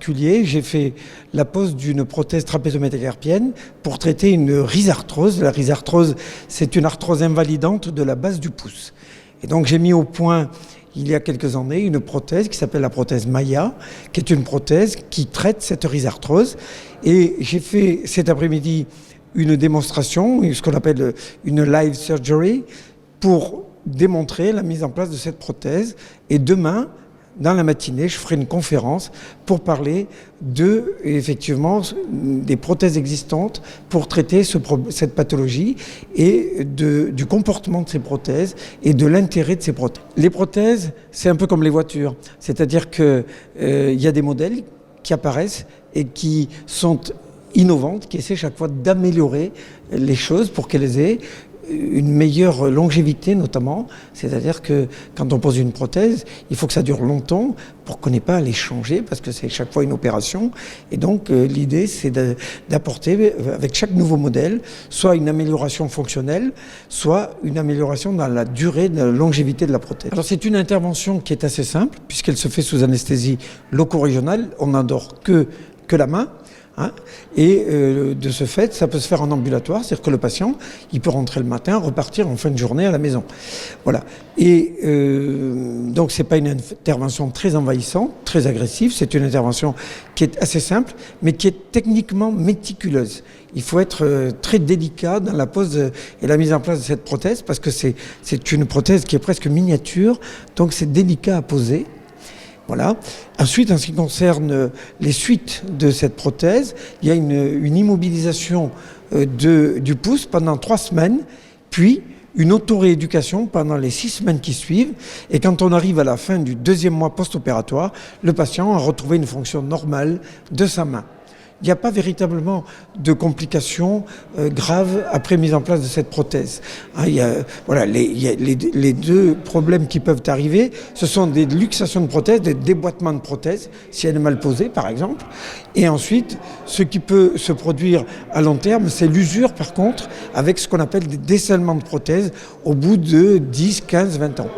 J'ai fait la pose d'une prothèse trapézométacarpienne pour traiter une rhizarthrose. La rhizarthrose, c'est une arthrose invalidante de la base du pouce. Et donc j'ai mis au point, il y a quelques années, une prothèse qui s'appelle la prothèse Maya, qui est une prothèse qui traite cette rhizarthrose. Et j'ai fait cet après-midi une démonstration, ce qu'on appelle une live surgery, pour démontrer la mise en place de cette prothèse. Et demain, dans la matinée, je ferai une conférence pour parler effectivement, des prothèses existantes pour traiter cette pathologie et du comportement de ces prothèses et de l'intérêt de ces prothèses. Les prothèses, c'est un peu comme les voitures, c'est-à-dire qu'il y a des modèles qui apparaissent et qui sont innovantes, qui essaient chaque fois d'améliorer les choses pour qu'elles aient une meilleure longévité notamment, c'est-à-dire que quand on pose une prothèse, il faut que ça dure longtemps pour qu'on n'ait pas à les changer parce que c'est chaque fois une opération. Et donc l'idée c'est d'apporter avec chaque nouveau modèle soit une amélioration fonctionnelle, soit une amélioration dans la durée de la longévité de la prothèse. Alors c'est une intervention qui est assez simple puisqu'elle se fait sous anesthésie loco-régionale, on n'endort que la main. Et de ce fait, ça peut se faire en ambulatoire, c'est-à-dire que le patient, il peut rentrer le matin, repartir en fin de journée à la maison. Voilà. Et donc, c'est pas une intervention très envahissante, très agressive, c'est une intervention qui est assez simple, mais qui est techniquement méticuleuse. Il faut être très délicat dans la pose et la mise en place de cette prothèse, parce que c'est une prothèse qui est presque miniature, donc c'est délicat à poser. Voilà. Ensuite, en ce qui concerne les suites de cette prothèse, il y a une immobilisation du pouce pendant 3 semaines, puis une auto-rééducation pendant les 6 semaines qui suivent. Et quand on arrive à la fin du 2e mois post-opératoire, le patient a retrouvé une fonction normale de sa main. Il n'y a pas véritablement de complications graves après mise en place de cette prothèse. Il y a les deux problèmes qui peuvent arriver, ce sont des luxations de prothèse, des déboîtements de prothèse, si elle est mal posée par exemple. Et ensuite, ce qui peut se produire à long terme, c'est l'usure par contre, avec ce qu'on appelle des descellement de prothèse au bout de 10, 15, 20 ans.